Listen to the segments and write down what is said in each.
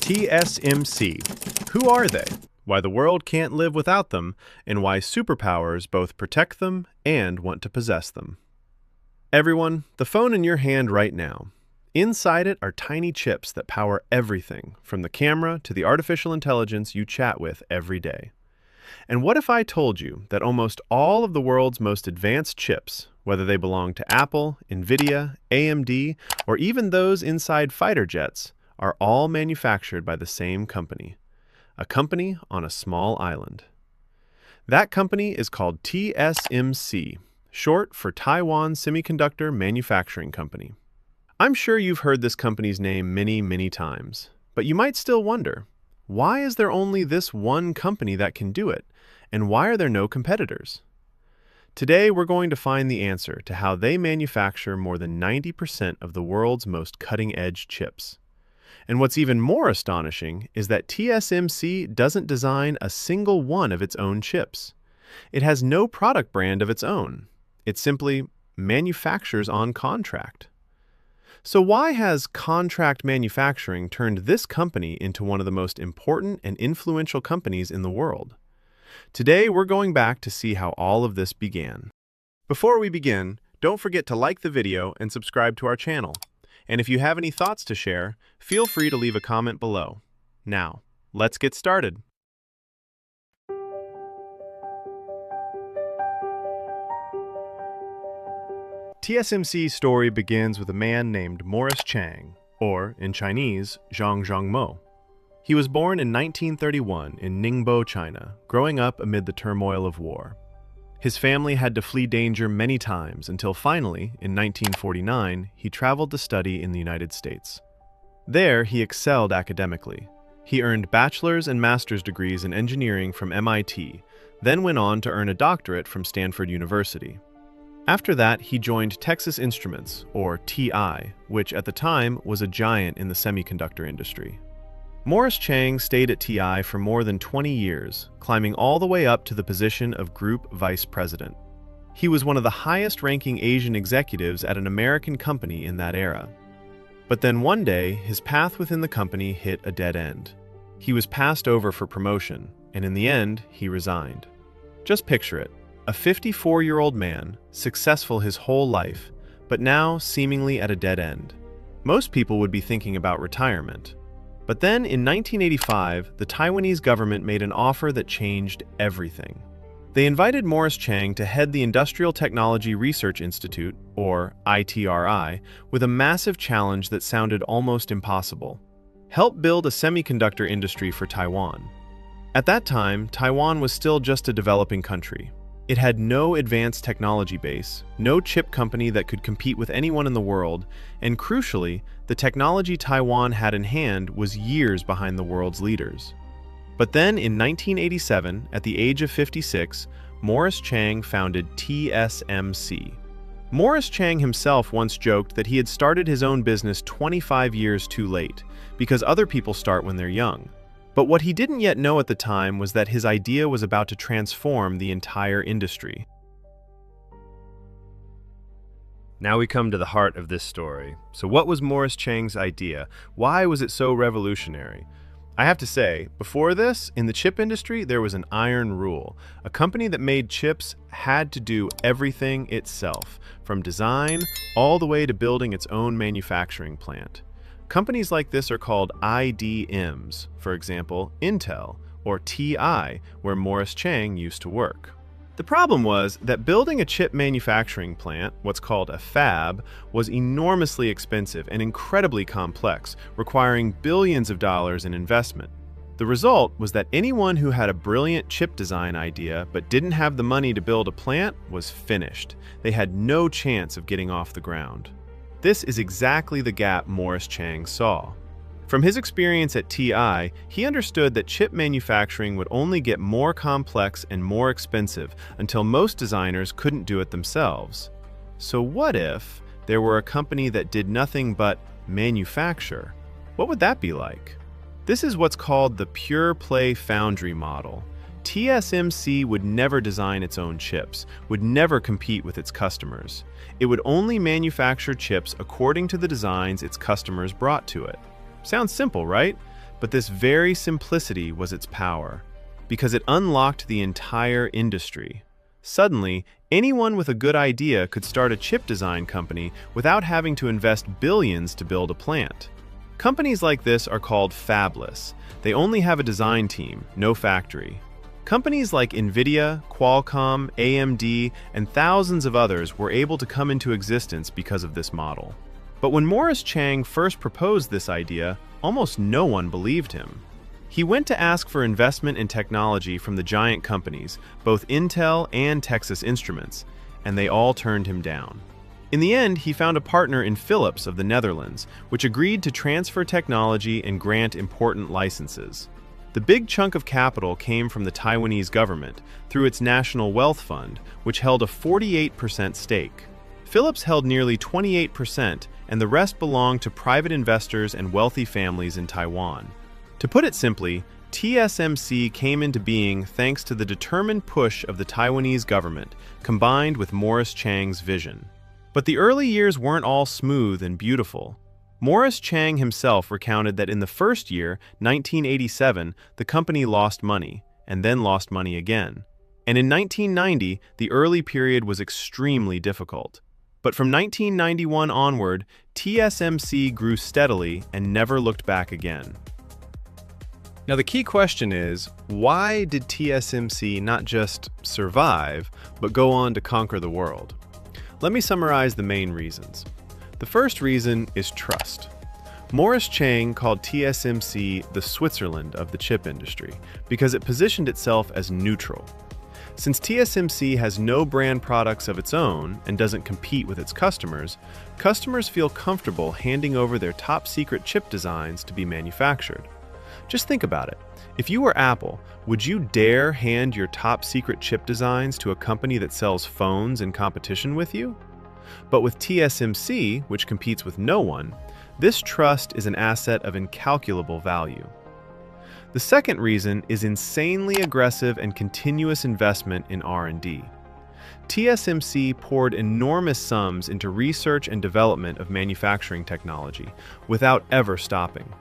TSMC. Who are they? Why the world can't live without them, and why superpowers both protect them and want to possess them. Everyone, the phone in your hand right now. Inside it are tiny chips that power everything, from the camera to the artificial intelligence you chat with every day. And what if I told you that almost all of the world's most advanced chips, whether they belong to Apple, Nvidia, AMD, or even those inside fighter jets, are all manufactured by the same company? A company on a small island. That company is called TSMC, short for Taiwan Semiconductor Manufacturing Company. I'm sure you've heard this company's name many times, but you might still wonder, why is there only this one company that can do it, and why are there no competitors? Today we're going to find the answer to how they manufacture more than 90% of the world's most cutting-edge chips. And what's even more astonishing is that TSMC doesn't design a single one of its own chips. It has no product brand of its own. It simply manufactures on contract. So why has contract manufacturing turned this company into one of the most important and influential companies in the world? Today we're going back to see how all of this began. Before we begin, don't forget to like the video and subscribe to our channel. And if you have any thoughts to share, feel free to leave a comment below. Now, let's get started. TSMC's story begins with a man named Morris Chang, or in Chinese, Zhang Zhangmo. He was born in 1931 in Ningbo, China, growing up amid the turmoil of war. His family had to flee danger many times until finally, in 1949, he traveled to study in the United States. There, he excelled academically. He earned bachelor's and master's degrees in engineering from MIT, then went on to earn a doctorate from Stanford University. After that, he joined Texas Instruments, or TI, which at the time was a giant in the semiconductor industry. Morris Chang stayed at TI for more than 20 years, climbing all the way up to the position of Group Vice President. He was one of the highest-ranking Asian executives at an American company in that era. But then one day, his path within the company hit a dead end. He was passed over for promotion, and in the end, he resigned. Just picture it, a 54-year-old man, successful his whole life, but now seemingly at a dead end. Most people would be thinking about retirement. But then, in 1985, the Taiwanese government made an offer that changed everything. They invited Morris Chang to head the Industrial Technology Research Institute, or ITRI, with a massive challenge that sounded almost impossible: help build a semiconductor industry for Taiwan. At that time, Taiwan was still just a developing country. It had no advanced technology base, no chip company that could compete with anyone in the world, and crucially, the technology Taiwan had in hand was years behind the world's leaders. But then in 1987, at the age of 56, Morris Chang founded TSMC. Morris Chang himself once joked that he had started his own business 25 years too late, because other people start when they're young. But what he didn't yet know at the time was that his idea was about to transform the entire industry. Now we come to the heart of this story. So what was Morris Chang's idea? Why was it so revolutionary? I have to say, before this, in the chip industry, there was an iron rule. A company that made chips had to do everything itself, from design all the way to building its own manufacturing plant. Companies like this are called IDMs, for example, Intel, or TI, where Morris Chang used to work. The problem was that building a chip manufacturing plant, what's called a fab, was enormously expensive and incredibly complex, requiring billions of dollars in investment. The result was that anyone who had a brilliant chip design idea but didn't have the money to build a plant was finished. They had no chance of getting off the ground. This is exactly the gap Morris Chang saw. From his experience at TI, he understood that chip manufacturing would only get more complex and more expensive until most designers couldn't do it themselves. So what if there were a company that did nothing but manufacture? What would that be like? This is what's called the pure play foundry model. TSMC would never design its own chips, would never compete with its customers. It would only manufacture chips according to the designs its customers brought to it. Sounds simple, right? But this very simplicity was its power, because it unlocked the entire industry. Suddenly, anyone with a good idea could start a chip design company without having to invest billions to build a plant. Companies like this are called fabless. They only have a design team, no factory. Companies like Nvidia, Qualcomm, AMD, and thousands of others were able to come into existence because of this model. But when Morris Chang first proposed this idea, almost no one believed him. He went to ask for investment in technology from the giant companies, both Intel and Texas Instruments, and they all turned him down. In the end, he found a partner in Philips of the Netherlands, which agreed to transfer technology and grant important licenses. The big chunk of capital came from the Taiwanese government through its National Wealth Fund, which held a 48% stake. Philips held nearly 28%, and the rest belonged to private investors and wealthy families in Taiwan. To put it simply, TSMC came into being thanks to the determined push of the Taiwanese government, combined with Morris Chang's vision. But the early years weren't all smooth and beautiful. Morris Chang himself recounted that in the first year, 1987, the company lost money, and then lost money again. And in 1990, the early period was extremely difficult. But from 1991 onward, TSMC grew steadily and never looked back again. Now the key question is, why did TSMC not just survive, but go on to conquer the world? Let me summarize the main reasons. The first reason is trust. Morris Chang called TSMC the Switzerland of the chip industry because it positioned itself as neutral. Since TSMC has no brand products of its own and doesn't compete with its customers, customers feel comfortable handing over their top-secret chip designs to be manufactured. Just think about it. If you were Apple, would you dare hand your top-secret chip designs to a company that sells phones in competition with you? But with TSMC, which competes with no one, this trust is an asset of incalculable value. The second reason is insanely aggressive and continuous investment in R&D. TSMC poured enormous sums into research and development of manufacturing technology without ever stopping.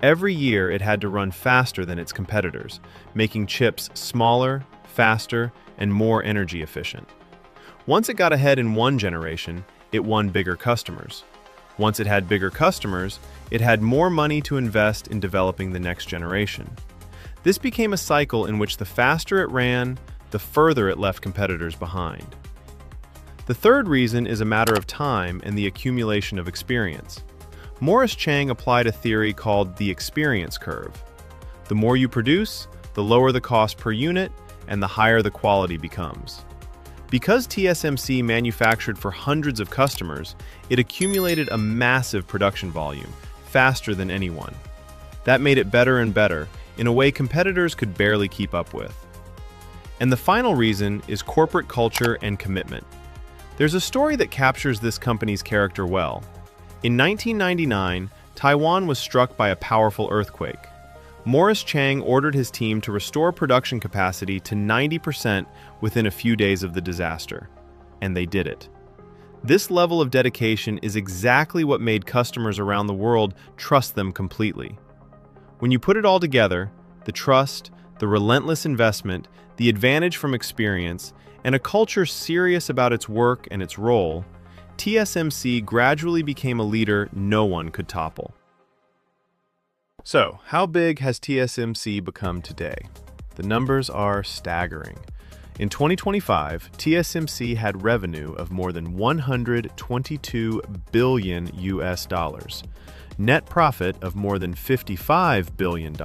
Every year it had to run faster than its competitors, making chips smaller, faster, and more energy efficient. Once it got ahead in one generation, it won bigger customers. Once it had bigger customers, it had more money to invest in developing the next generation. This became a cycle in which the faster it ran, the further it left competitors behind. The third reason is a matter of time and the accumulation of experience. Morris Chang applied a theory called the experience curve. The more you produce, the lower the cost per unit, and the higher the quality becomes. Because TSMC manufactured for hundreds of customers, it accumulated a massive production volume, faster than anyone. That made it better and better, in a way competitors could barely keep up with. And the final reason is corporate culture and commitment. There's a story that captures this company's character well. In 1999, Taiwan was struck by a powerful earthquake. Morris Chang ordered his team to restore production capacity to 90% within a few days of the disaster. And they did it. This level of dedication is exactly what made customers around the world trust them completely. When you put it all together, the trust, the relentless investment, the advantage from experience, and a culture serious about its work and its role, TSMC gradually became a leader no one could topple. So, how big has TSMC become today? The numbers are staggering. In 2025, TSMC had revenue of more than $122 billion US, net profit of more than $55 billion,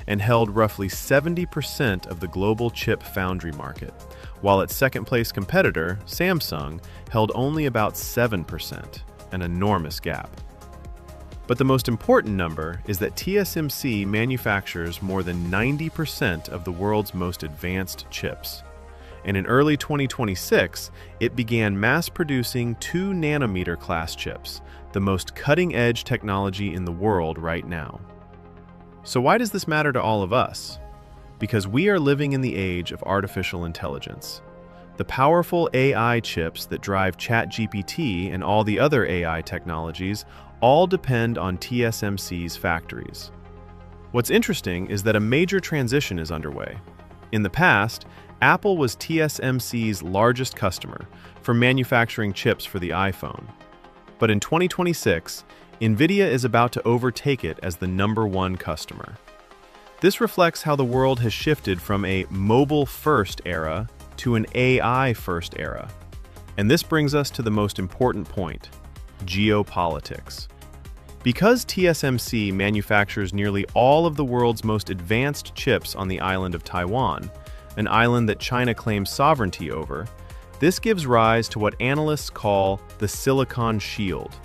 and held roughly 70% of the global chip foundry market, while its second-place competitor, Samsung, held only about 7%, an enormous gap. But the most important number is that TSMC manufactures more than 90% of the world's most advanced chips. And in early 2026, it began mass-producing 2-nanometer class chips, the most cutting-edge technology in the world right now. So why does this matter to all of us? Because we are living in the age of artificial intelligence. The powerful AI chips that drive ChatGPT and all the other AI technologies all depend on TSMC's factories. What's interesting is that a major transition is underway. In the past, Apple was TSMC's largest customer for manufacturing chips for the iPhone. But in 2026, Nvidia is about to overtake it as the #1 customer. This reflects how the world has shifted from a mobile-first era to an AI-first era. And this brings us to the most important point: geopolitics. Because TSMC manufactures nearly all of the world's most advanced chips on the island of Taiwan, an island that China claims sovereignty over, this gives rise to what analysts call the Silicon Shield.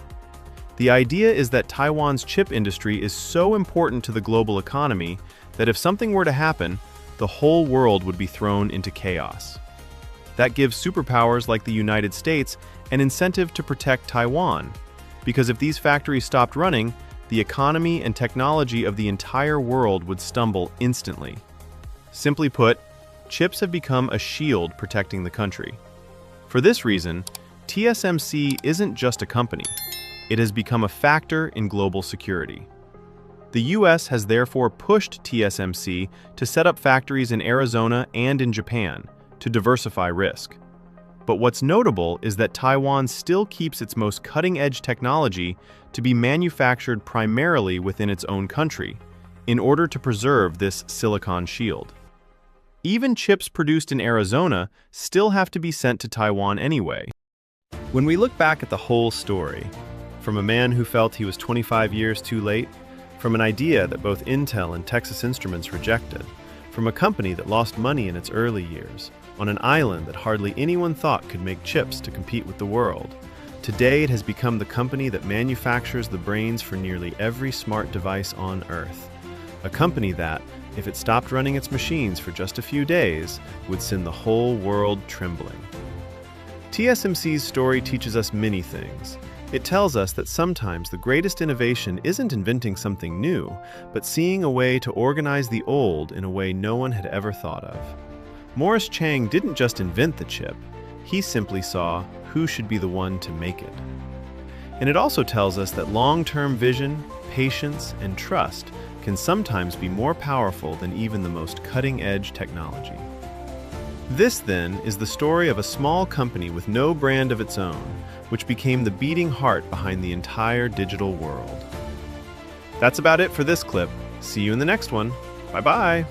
The idea is that Taiwan's chip industry is so important to the global economy that if something were to happen, the whole world would be thrown into chaos. That gives superpowers like the United States an incentive to protect Taiwan, because if these factories stopped running, the economy and technology of the entire world would stumble instantly. Simply put, chips have become a shield protecting the country. For this reason, TSMC isn't just a company. It has become a factor in global security. The US has therefore pushed TSMC to set up factories in Arizona and in Japan to diversify risk. But what's notable is that Taiwan still keeps its most cutting-edge technology to be manufactured primarily within its own country, in order to preserve this silicon shield. Even chips produced in Arizona still have to be sent to Taiwan anyway. When we look back at the whole story, from a man who felt he was 25 years too late, from an idea that both Intel and Texas Instruments rejected, from a company that lost money in its early years, on an island that hardly anyone thought could make chips to compete with the world, today it has become the company that manufactures the brains for nearly every smart device on Earth. A company that, if it stopped running its machines for just a few days, would send the whole world trembling. TSMC's story teaches us many things. It tells us that sometimes the greatest innovation isn't inventing something new, but seeing a way to organize the old in a way no one had ever thought of. Morris Chang didn't just invent the chip, he simply saw who should be the one to make it. And it also tells us that long-term vision, patience, and trust can sometimes be more powerful than even the most cutting-edge technology. This, then, is the story of a small company with no brand of its own, which became the beating heart behind the entire digital world. That's about it for this clip. See you in the next one. Bye-bye.